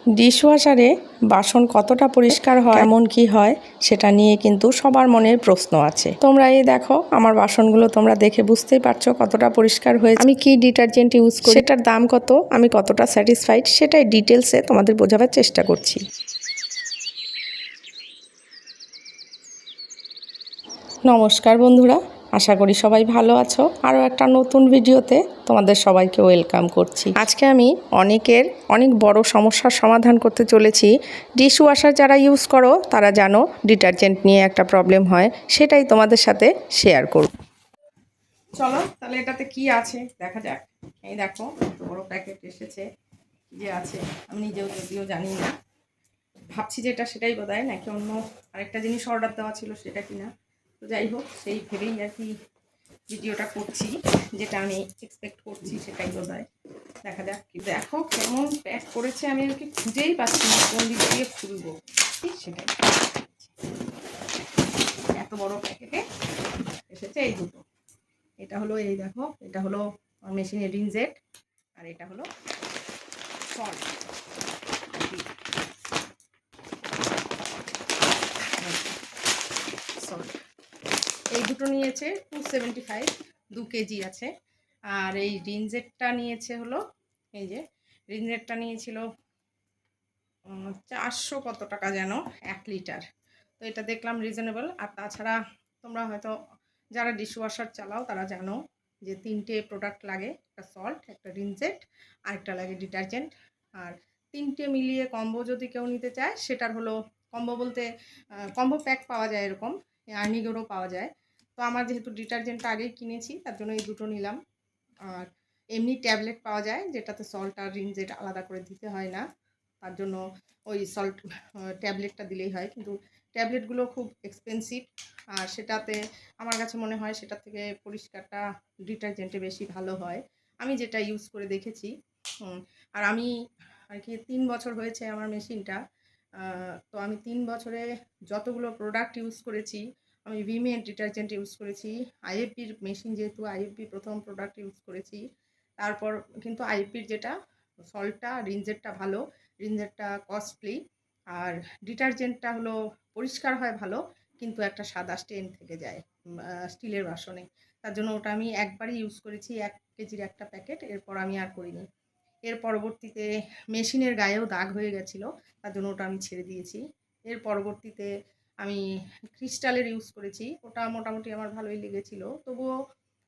ডিশওয়াশারে বাসন কতটা পরিষ্কার হয়, কেমন কি হয় সেটা নিয়ে কিন্তু সবার মনের প্রশ্ন আছে। তোমরা এই দেখো আমার বাসনগুলো তোমরা দেখে বুঝতেই পারছো কতটা পরিষ্কার হয়েছে। আমি কি ডিটারজেন্ট ইউজ করি, সেটার দাম কত, আমি কতটা স্যাটিসফাইড, সেটাই ডিটেলসে তোমাদের বোঝাবার চেষ্টা করছি। নমস্কার বন্ধুরা, আশা করি সবাই ভালো আছো। আরও একটা নতুন ভিডিওতে তোমাদের সবাইকে ওয়েলকাম করছি। আজকে আমি অনেক বড় সমস্যার সমাধান করতে চলেছি। ডিশওয়াশার যারা ইউজ করো তারা জানো ডিটারজেন্ট নিয়ে একটা প্রবলেম হয়, সেটাই তোমাদের সাথে শেয়ার করব। চলো তাহলে এটাতে কি আছে দেখা যাক। এই দেখো বড় প্যাকেট এসেছে, যে আছে আমি নিজেও যদিও জানি না, ভাবছি যে এটা সেটাই বোধহয়, নাকি অন্য আরেকটা জিনিস অর্ডার দেওয়া ছিল সেটা কিনা। তো যাই হোক, সেই ভেবেই আর কি ভিডিওটা করছি, যেটা আমি এক্সপেক্ট করছি সেটাই বোধহয়। দেখা যাক। দেখো কেমন প্যাক করেছে, আমি আর কি খুঁজেই পাচ্ছি না কোন দিক দিয়ে খুলবো, সেটাই। এত বড় প্যাকেটে এসেছে এই দুটো। এটা হলো, এই দেখো, এটা হলো মেশিনের রিনজেট, আর এটা হলো সল্ট। এই দুটো নিয়েছে 275, 2 কেজি আছে। আর এই রিনজেটটা নিয়েছে হলো, এই যে রিনজেটটা নিয়েছিল 400 কত টাকা যেন, 1 লিটার। তো এটা দেখলাম রিজনেবল। আর তাছাড়া তোমরা হয়তো যারা ডিশওয়াশার চালাও তারা জানো যে 3টে প্রোডাক্ট লাগে, একটা সল্ট, একটা রিনজেট, আর একটা লাগে ডিটারজেন্ট। আর 3টে মিলিয়ে কম্বো যদি কেউ নিতে চায়, সেটার হলো কম্বো বলতে কম্বো প্যাক পাওয়া যায়, এরকম আর্নিগোরও পাওয়া যায়। তো আমার যেহেতু ডিটারজেন্টটা আগেই কিনেছি, তার জন্য এই দুটো নিলাম। আর এমনি ট্যাবলেট পাওয়া যায়, যেটাতে সল্ট আর রিনজেট আলাদা করে দিতে হয় না, তার জন্য ওই সল্ট ট্যাবলেটটা দিলেই হয়। কিন্তু ট্যাবলেটগুলো খুব এক্সপেন্সিভ, আর সেটাতে আমার কাছে মনে হয় সেটার থেকে পরিষ্কারটা ডিটারজেন্টে বেশি ভালো হয়, আমি যেটা ইউজ করে দেখেছি। আর আমি আর কি 3 বছর হয়েছে আমার মেশিনটা। তো আমি 3 বছরে যতগুলো প্রোডাক্ট ইউজ করেছি, আমি ভিমের ডিটারজেন্ট ইউজ করেছি, আইএফবির মেশিন, যেহেতু আইএফবি প্রথম প্রোডাক্ট ইউজ করেছি। তারপর কিন্তু আইএফবির যেটা সল্টটা, রিনজেটটা ভালো, রিনজেটটা কস্টলি। আর ডিটারজেন্টটা হলো পরিষ্কার হয় ভালো, কিন্তু একটা সাদা স্টেন থেকে যায় স্টিলের বাসনে। তার জন্য ওটা আমি একবারই ইউজ করেছি, 1 কেজির একটা প্যাকেট, এরপর আমি আর করিনি। এর পরবর্তীতে মেশিনের গায়েও দাগ হয়ে গেছিলো, তার জন্য ওটা আমি ছেড়ে দিয়েছি। এর পরবর্তীতে আমি ক্রিস্টালের ইউজ করেছি, ওটা মোটামুটি আমার ভালোই লেগেছিলো। তবুও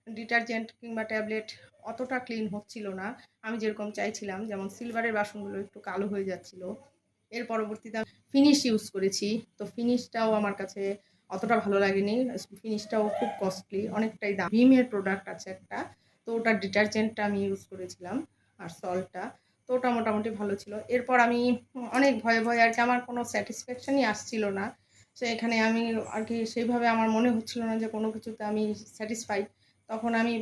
ডিটারজেন্ট কিংবা ট্যাবলেট অতটা ক্লিন হচ্ছিল না আমি যেরকম চাইছিলাম, যেমন সিলভারের বাসনগুলো একটু কালো হয়ে যাচ্ছিল। এর পরবর্তীতে ফিনিশ ইউজ করেছি, তো ফিনিশটাও আমার কাছে অতটা ভালো লাগেনি, ফিনিশটাও খুব কস্টলি, অনেকটাই দাম। ভিমের প্রোডাক্ট আছে একটা, তো ওটার ডিটারজেন্টটা আমি ইউজ করেছিলাম, আর সল্টটা, তো ওটা মোটামুটি ভালো ছিল। এরপর আমি অনেক ভয়ে ভয়ে আর কি, আমার কোনো স্যাটিসফ্যাকশানই আসছিল না। সো এখানে আমি আর কি সেইভাবে আমার মনে হচ্ছিল না যে কোনো কিছুতে আমি স্যাটিসফাইড। তখন আমি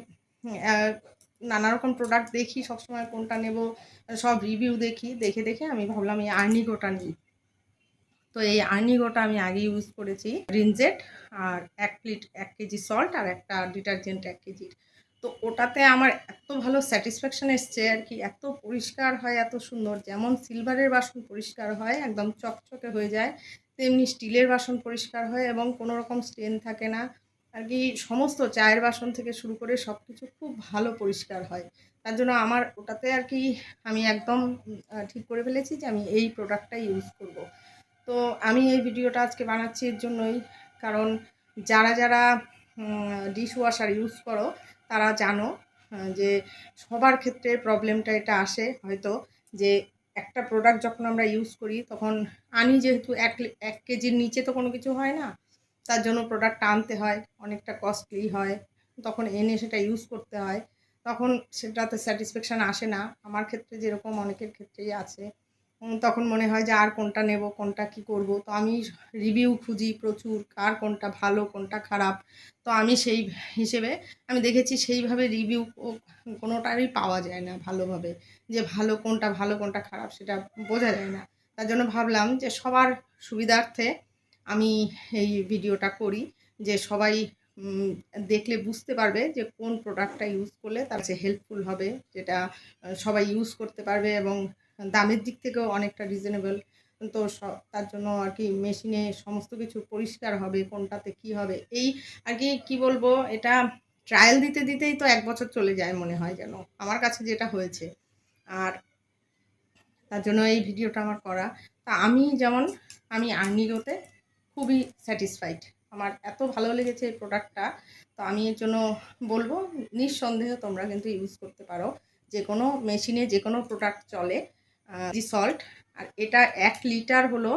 নানা রকম প্রোডাক্ট দেখি সবসময়, কোনটা নেব সব রিভিউ দেখি, দেখে দেখে আমি ভাবলাম এই আর্নিগোটা নিই। তো এই আর্নিগোটা আমি আগে ইউজ করেছি, রিনজেট আর 1 কেজি সল্ট আর একটা ডিটারজেন্ট 1 কেজির। তো ওটাতে আমার এত ভালো স্যাটিসফ্যাকশান এসছে আর কি, এত পরিষ্কার হয়, এত সুন্দর। যেমন সিলভারের বাসন পরিষ্কার হয়, একদম চকচকে হয়ে যায়, তেমনি স্টিলের বাসন পরিষ্কার হয় এবং কোনো রকম স্টেন থাকে না আর কি। সমস্ত চায়ের বাসন থেকে শুরু করে সব কিছু খুব ভালো পরিষ্কার হয়। তার জন্য আমার ওটাতে আর কি আমি একদম ঠিক করে ফেলেছি যে আমি এই প্রোডাক্টটাই ইউজ করব। তো আমি এই ভিডিওটা আজকে বানাচ্ছি এর জন্যই, কারণ যারা যারা ডিশওয়াশার ইউজ করো তারা জানো যে সবার ক্ষেত্রে প্রবলেমটা এটা আসে হয়তো, যে একটা প্রোডাক্ট যখন আমরা ইউজ করি তখন আনি, যেহেতু 1 কেজির নিচে তো কোনো কিছু হয় না, তার জন্য প্রোডাক্টটা আনতে হয়, অনেকটা কস্টলি হয়, তখন এনে সেটা ইউজ করতে হয়, তখন সেটাতে স্যাটিসফ্যাকশান আসে না। আমার ক্ষেত্রে যেরকম অনেকের ক্ষেত্রেই আছে, তখন মনে হয় যে আর কোনটা নেব, কোনটা কি করব। তো আমি রিভিউ খুঁজি প্রচুর, কার কোনটা ভালো কোনটা খারাপ। তো আমি সেই হিসেবে আমি দেখেছি সেইভাবে রিভিউ কোনোটারই পাওয়া যায় না ভালোভাবে, যে ভালো কোনটা খারাপ সেটা বোঝা যায় না। তার জন্য ভাবলাম যে সবার সুবিধার্থে আমি এই ভিডিওটা করি, যে সবাই দেখলে বুঝতে পারবে যে কোন প্রোডাক্টটা ইউজ করলে তার কাছে হেল্পফুল হবে, যেটা সবাই ইউজ করতে পারবে এবং দামের দিক থেকেও অনেকটা রিজনেবল। তো তার জন্য আর কি মেশিনে সমস্ত কিছু পরিষ্কার হবে, কোনটাতে কি হবে এই আর কি কী বলবো, এটা ট্রায়াল দিতে দিতেই তো 1 বছর চলে যায় মনে হয় যেন, আমার কাছে যেটা হয়েছে। আর তার জন্য এই ভিডিওটা আমার করা। তা আমি আর্নিগোতে খুবই স্যাটিসফাইড। আমার এত ভালো লেগেছে এই প্রোডাক্টটা। তো আমি এর জন্য বলবো নিঃসন্দেহে তোমরা কিন্তু ইউজ করতে পারো। যে কোনো মেশিনে যে কোনো প্রোডাক্ট চলে। জি সল্ট, আর এটা 1 লিটার হলো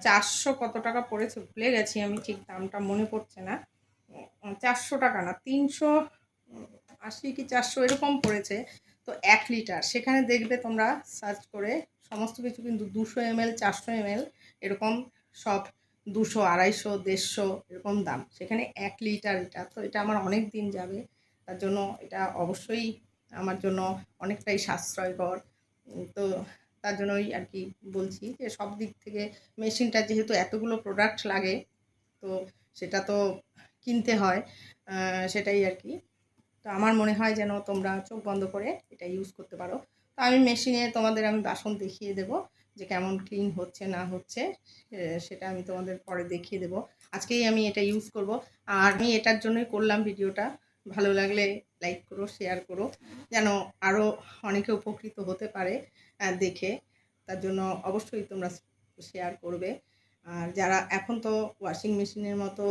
400 কত টাকা পড়েছে ভুলে গেছি আমি, ঠিক দামটা মনে পড়ছে না। 400 টাকা না, 380 কি 400 এরকম পড়েছে। তো 1 লিটার, সেখানে দেখবে তোমরা সার্চ করে সমস্ত কিছু কিন্তু 200 ml 400 ml এরকম সব 200 250 150 এরকম দাম, সেখানে 1 লিটার এটা। তো এটা আমার অনেক দিন যাবে, তার জন্য এটা অবশ্যই আমার জন্য অনেকটাই সাশ্রয়কর। তো তার জন্যই আর কি বলছি যে সব দিক থেকে মেশিনটা যেহেতু এতগুলো প্রোডাক্ট লাগে, তো সেটা তো কিনতে হয়, সেটাই আর কি। তো আমার মনে হয় যেন তোমরা চোখ বন্ধ করে এটা ইউজ করতে পারো। তো আমি মেশিনে তোমাদের আমি বাসন দেখিয়ে দেব যে কেমন ক্লিন হচ্ছে না হচ্ছে, সেটা আমি তোমাদের পরে দেখিয়ে দেব। আজকেই আমি এটা ইউজ করব, আর আমি এটার জন্যই করলাম ভিডিওটা। ভালো লাগলে লাইক করো, শেয়ার করো, যেন আরও অনেকে উপকৃত হতে পারে দেখে। তার জন্য অবশ্যই তোমরা শেয়ার করবে। আর যারা এখন তো ওয়াশিং মেশিনের মতো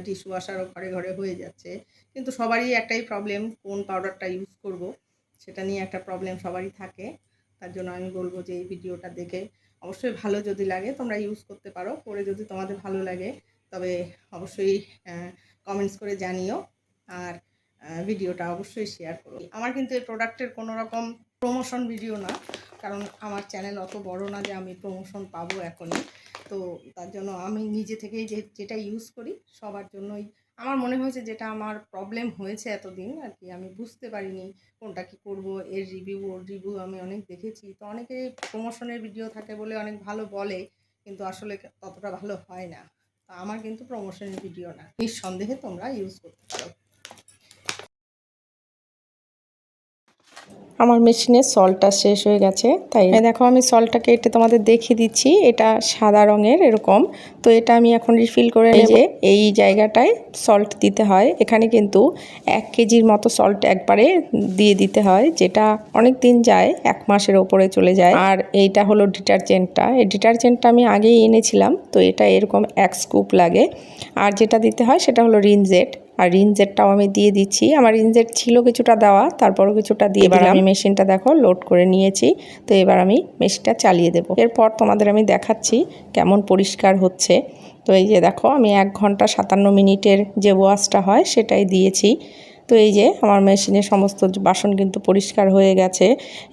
ডিশওয়াশারও ঘরে ঘরে হয়ে যাচ্ছে, কিন্তু সবারই একটাই প্রবলেম, কোন পাউডারটা ইউজ করব সেটা নিয়ে একটা প্রবলেম সবারই থাকে। তার জন্য আমি বলবো যে এই ভিডিওটা দেখে অবশ্যই ভালো যদি লাগে তোমরা ইউজ করতে পারো, করে যদি তোমাদের ভালো লাগে তবে অবশ্যই কমেন্টস করে জানিও, আর ভিডিওটা অবশ্যই শেয়ার করো। আমার কিন্তু এই প্রোডাক্টের কোনো রকম প্রমোশন ভিডিও না, কারণ আমার চ্যানেল অত বড় না যে আমি প্রমোশন পাবো এখনই। তো তার জন্য আমি নিজে থেকেই যেটা ইউজ করি সবার জন্যই, আমার মনে হয়েছে যেটা আমার প্রবলেম হয়েছে এতদিন আর কি, আমি বুঝতে পারিনি কোনটা কি করব। এর রিভিউ ওর রিভিউ আমি অনেক দেখেছি, তো অনেকেই প্রমোশনের ভিডিও থাকে বলে অনেক ভালো বলে, কিন্তু আসলে ততটা ভালো হয় না। তো আমার কিন্তু প্রমোশনের ভিডিও না, নিঃসন্দেহে তোমরা ইউজ করতে পারো। আমার মেশিনের সল্টটা শেষ হয়ে গেছে, তাই দেখো আমি সল্টটাকে এটা তোমাদের দেখিয়ে দিচ্ছি। এটা সাদা রঙের এরকম, তো এটা আমি এখন রিফিল করে নেব। এই জায়গাটায় সল্ট দিতে হয়, এখানে কিন্তু 1 কেজির মতো সল্ট একবারে দিয়ে দিতে হয়, যেটা অনেক দিন যায়, 1 মাসের ওপরে চলে যায়। আর এইটা হলো ডিটারজেন্টটা, এই ডিটারজেন্টটা আমি আগেই এনেছিলাম, তো এটা এরকম 1 স্কুপ লাগে। আর যেটা দিতে হয় সেটা হলো রিনজেট, আর রিনজেটটাও আমি দিয়ে দিচ্ছি। আমার রিনজেট ছিল কিছুটা দেওয়া, তারপরও কিছুটা দিয়ে দিলাম। আমি মেশিনটা দেখো লোড করে নিয়েছি, তো এবার আমি মেশিনটা চালিয়ে দেব। এরপর তোমাদের আমি দেখাচ্ছি কেমন পরিষ্কার হচ্ছে। তো এই যে দেখো আমি 1 ঘন্টা 57 মিনিটের যে ওয়াশটা হয় সেটাই দিয়েছি। তো এই যে আমার মেশিনে সমস্ত বাসন কিন্তু পরিষ্কার হয়ে গেছে।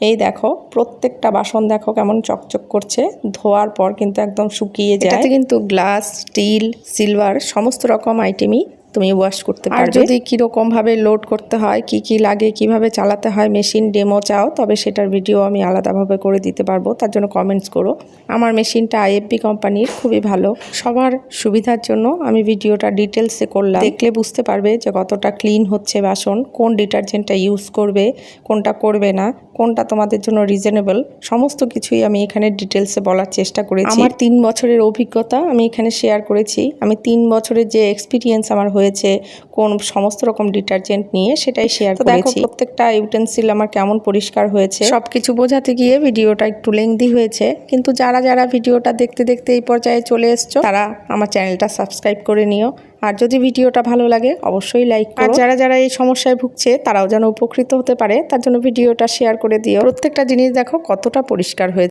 এই দেখো প্রত্যেকটা বাসন দেখো কেমন চকচক করছে, ধোয়ার পর কিন্তু একদম শুকিয়ে যায়। এটাতে কিন্তু গ্লাস, স্টিল, সিলভার সমস্ত রকম আইটেমই তুমি ওয়াশ করতে পারবে। আর যদি কীরকমভাবে লোড করতে হয়, কি কি লাগে, কিভাবে চালাতে হয় মেশিন ডেমো চাও, তবে সেটার ভিডিও আমি আলাদাভাবে করে দিতে পারবো, তার জন্য কমেন্টস করো। আমার মেশিনটা আইএফবি কোম্পানির, খুবই ভালো। সবার সুবিধার জন্য আমি ভিডিওটা ডিটেলসে করলাম, দেখলে বুঝতে পারবে যে কতটা ক্লিন হচ্ছে বাসন, কোন ডিটারজেন্টটা ইউজ করবে, কোনটা করবে না, কোনটা তোমাদের জন্য রিজনেবল, সমস্ত কিছুই আমি এখানে ডিটেলসে বলার চেষ্টা করেছি। আমার 3 বছরের অভিজ্ঞতা আমি এখানে শেয়ার করেছি। আমি 3 বছরের যে এক্সপিরিয়েন্স আমার হয়েছে কোন সমস্ত রকম ডিটারজেন্ট নিয়ে, সেটাই শেয়ার করেছি। প্রত্যেকটা ইউটেন্সিল আমার কেমন পরিষ্কার হয়েছে সবকিছু বোঝাতে গিয়ে ভিডিওটা একটু লেংদি হয়েছে, কিন্তু যারা যারা ভিডিওটা দেখতে দেখতে এই পর্যায়ে চলে এসছো তারা আমার চ্যানেলটা সাবস্ক্রাইব করে নিও। আর যদি ভিডিওটা ভালো লাগে অবশ্যই লাইক করো। আর যারা যারা এই সমস্যায় ভুগছে তারাও যেন উপকৃত হতে পারে, তার জন্য ভিডিওটা শেয়ার করে দিও। প্রত্যেকটা জিনিস দেখো কতটা পরিষ্কার হয়েছে।